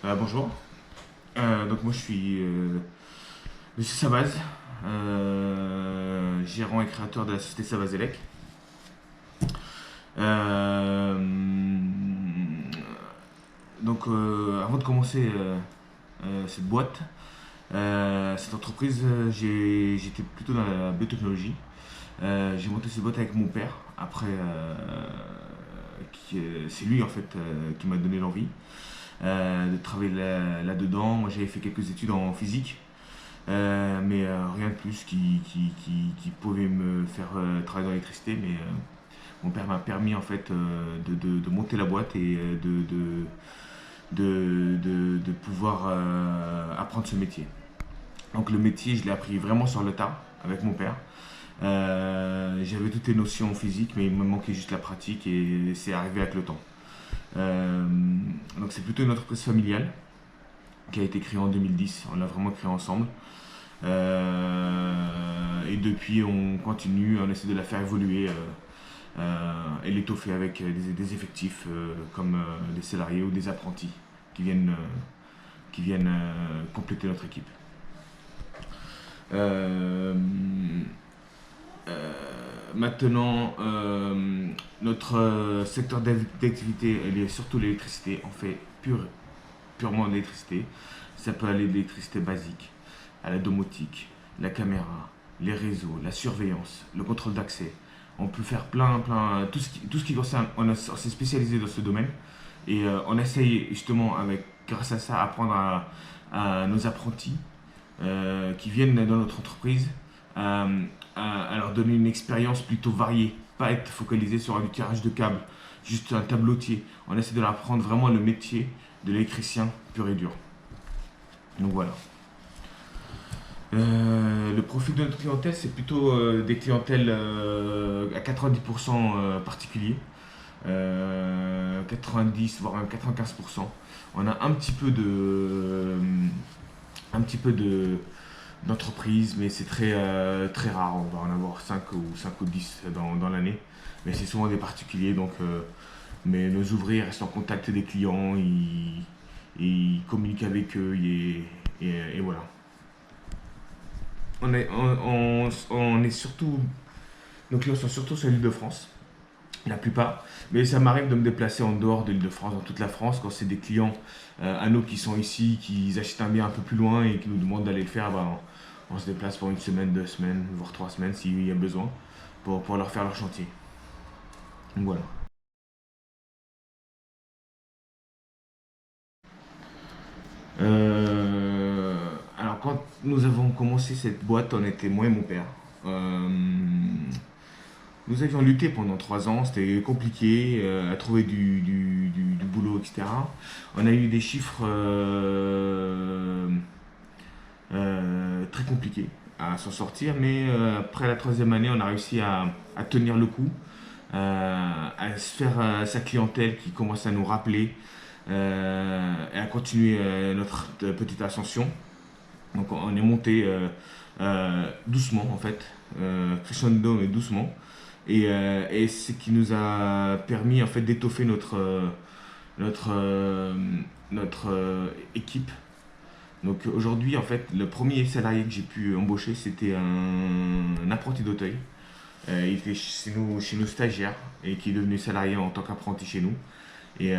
Bonjour. Donc moi je suis Monsieur Sabaz, gérant et créateur de la société Sabazelec. Euh, Avant de commencer cette boîte, cette entreprise, j'étais plutôt dans la biotechnologie. J'ai monté cette boîte avec mon père. Après, c'est lui en fait qui m'a donné l'envie de travailler là-dedans. Moi j'avais fait quelques études en physique. Mais rien de plus qui pouvait me faire travailler dans l'électricité. Mais mon père m'a permis en fait de monter la boîte et de pouvoir apprendre ce métier. Donc le métier, je l'ai appris vraiment sur le tas avec mon père. J'avais toutes les notions physiques, mais il me manquait juste la pratique et c'est arrivé avec le temps. Euh, donc c'est plutôt une entreprise familiale qui a été créée en 2010. On l'a vraiment créée ensemble. Et depuis, on continue, on essaie de la faire évoluer et l'étoffer avec des effectifs comme des salariés ou des apprentis qui viennent compléter notre équipe. Euh, Maintenant, notre secteur d'activité, elle est surtout l'électricité. On fait purement de l'électricité. Ça peut aller de l'électricité basique à la domotique, la caméra, les réseaux, la surveillance, le contrôle d'accès. On peut faire plein, tout ce qui concerne. On s'est spécialisé dans ce domaine et on essaye justement, grâce à ça, apprendre à nos apprentis qui viennent dans notre entreprise à leur donner une expérience plutôt variée, pas être focalisé sur du tirage de câbles, juste un tableautier. On essaie de leur apprendre vraiment le métier de l'électricien pur et dur. Donc voilà. Le profil de notre clientèle, c'est plutôt des clientèles à 90% particuliers, 90 voire même 95%. On a un petit peu d'entreprise, mais c'est très rare. On va en avoir 5 ou 10 dans l'année. Mais c'est souvent des particuliers, mais nos ouvriers restent en contact des clients, ils communiquent avec eux et voilà. On est surtout, nos clients sont surtout sur l'île de France, la plupart. Mais ça m'arrive de me déplacer en dehors de l'île de France, dans toute la France, quand c'est des clients à nous qui sont ici, qui achètent un bien un peu plus loin et qui nous demandent d'aller le faire. On se déplace pour une semaine, 2 semaines, voire 3 semaines s'il y a besoin, pour leur faire leur chantier. Donc voilà. Alors quand nous avons commencé cette boîte, on était moi et mon père. Euh, Nous avions lutté pendant 3 ans, c'était compliqué à trouver du boulot, etc. On a eu des chiffres très compliqués à s'en sortir, mais après la troisième année, on a réussi à tenir le coup, à se faire sa clientèle qui commence à nous rappeler et à continuer notre petite ascension. Donc on est monté doucement en fait, crescendo mais doucement. Et ce qui nous a permis en fait d'étoffer notre, euh, notre équipe. Donc aujourd'hui en fait le premier salarié que j'ai pu embaucher c'était un apprenti d'Auteuil. Il était chez nous stagiaire et qui est devenu salarié en tant qu'apprenti chez nous. Et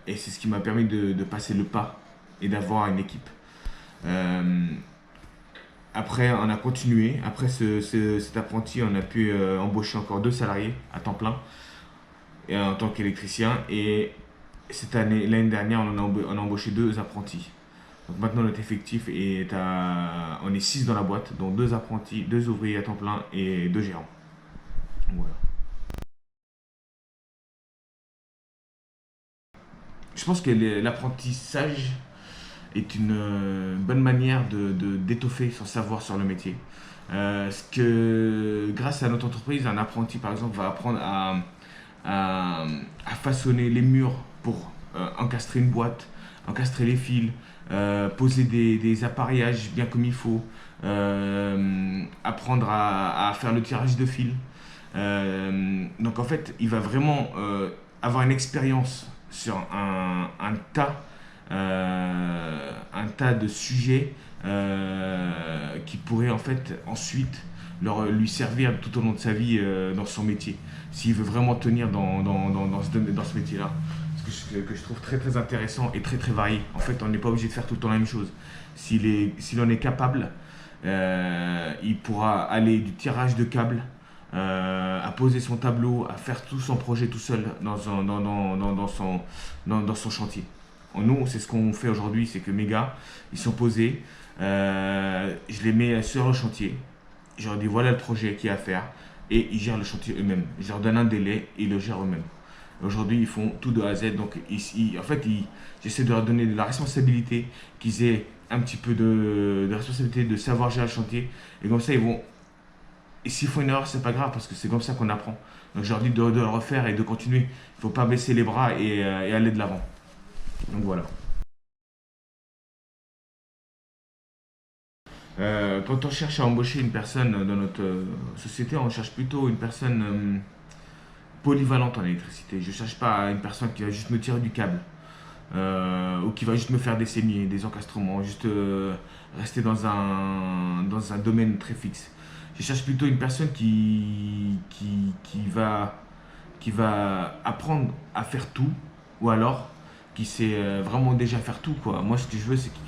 c'est ce qui m'a permis de passer le pas et d'avoir une équipe. Euh, Après, on a continué. Après cet apprenti, on a pu embaucher encore 2 salariés à temps plein et en tant qu'électricien. Et l'année dernière, on a embauché 2 apprentis. Donc maintenant, notre effectif on est 6 dans la boîte, dont 2 apprentis, 2 ouvriers à temps plein et 2 gérants. Voilà. Je pense que l'apprentissage est une bonne manière d'étoffer son savoir sur le métier. Grâce à notre entreprise, un apprenti par exemple va apprendre à façonner les murs pour encastrer une boîte, encastrer les fils, poser des appareillages bien comme il faut, apprendre à faire le tirage de fil. Donc en fait, il va vraiment avoir une expérience sur un tas un tas de sujets qui pourraient en fait ensuite lui servir tout au long de sa vie dans son métier, s'il veut vraiment tenir dans ce métier-là. Que je trouve très très intéressant et très très varié. En fait, on n'est pas obligé de faire tout le temps la même chose. S'il en est capable, il pourra aller du tirage de câbles à poser son tableau, à faire tout son projet tout seul dans son chantier. Nous, c'est ce qu'on fait aujourd'hui, c'est que mes gars, ils sont posés, je les mets sur le chantier, je leur dis voilà le projet qu'il y a à faire, et ils gèrent le chantier eux-mêmes. Je leur donne un délai, et ils le gèrent eux-mêmes. Aujourd'hui, ils font tout de A à Z, donc j'essaie de leur donner de la responsabilité, qu'ils aient un petit peu de responsabilité, de savoir gérer le chantier, et comme ça, et s'ils font une erreur, c'est pas grave parce que c'est comme ça qu'on apprend. Donc je leur dis de le refaire et de continuer. Il ne faut pas baisser les bras et aller de l'avant. Donc voilà. Quand on cherche à embaucher une personne dans notre société, on cherche plutôt une personne polyvalente en électricité. Je ne cherche pas une personne qui va juste me tirer du câble ou qui va juste me faire des saignées, des encastrements, juste rester dans un domaine très fixe. Je cherche plutôt une personne qui va apprendre à faire tout, ou alors qui sait vraiment déjà faire tout, quoi. Moi, ce que je veux, c'est qu'il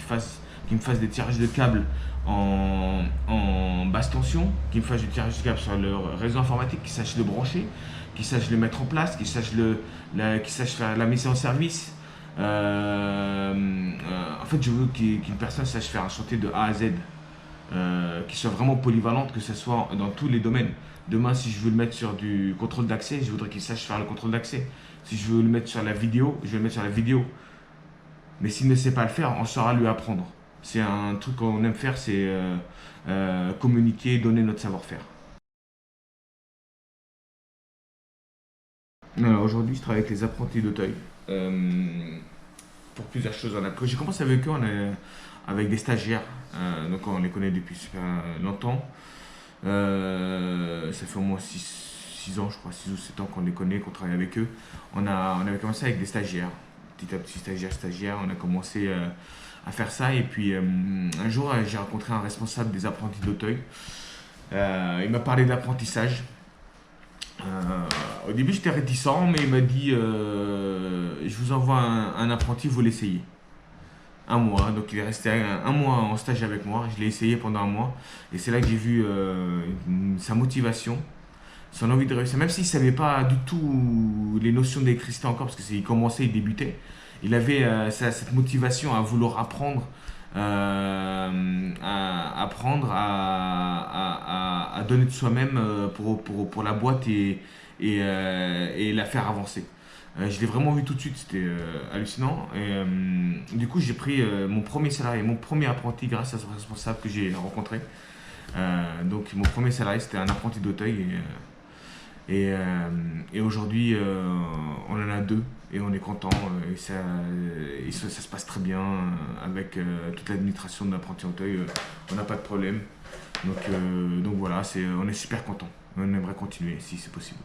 me fasse des tirages de câbles en basse tension, qu'il me fasse du tirage de câbles sur le réseau informatique, qu'il sache le brancher, qu'il sache le mettre en place, qu'il sache faire la mise en service. En fait, je veux qu'une personne sache faire un chantier de A à Z, qui soit vraiment polyvalente, que ce soit dans tous les domaines. Demain, si je veux le mettre sur du contrôle d'accès, je voudrais qu'il sache faire le contrôle d'accès. Si je veux le mettre sur la vidéo, je vais le mettre sur la vidéo. Mais s'il ne sait pas le faire, on saura lui apprendre. C'est un truc qu'on aime faire, c'est communiquer, donner notre savoir-faire. Alors aujourd'hui, je travaille avec les apprentis d'Auteuil. Pour plusieurs choses. Quand j'ai commencé avec eux, avec des stagiaires. Donc on les connaît depuis super longtemps. Ça fait au moins 6 ans, je crois, 6 ou 7 ans qu'on les connaît, qu'on travaille avec eux. On avait commencé avec des stagiaires. Petit à petit, stagiaire, on a commencé à faire ça. Et puis un jour, j'ai rencontré un responsable des apprentis d'Auteuil. Il m'a parlé d'apprentissage. Au début, j'étais réticent, mais il m'a dit je vous envoie un apprenti, vous l'essayez. Un mois, donc il est resté un mois en stage avec moi. Je l'ai essayé pendant un mois, et c'est là que j'ai vu sa motivation, son envie de réussir. Même s'il ne savait pas du tout les notions d'électricité encore, parce qu'il commençait, il débutait, il avait cette motivation à vouloir apprendre, à donner de soi-même pour la boîte et la faire avancer. Je l'ai vraiment vu tout de suite, c'était hallucinant. Et du coup, j'ai pris mon premier salarié, mon premier apprenti grâce à ce responsable que j'ai rencontré. Donc, mon premier salarié, c'était un apprenti d'Auteuil. Et aujourd'hui, on en a 2 et on est content. Ça se passe très bien avec toute l'administration de l'apprenti Auteuil. On n'a pas de problème. Donc voilà, on est super content. On aimerait continuer si c'est possible.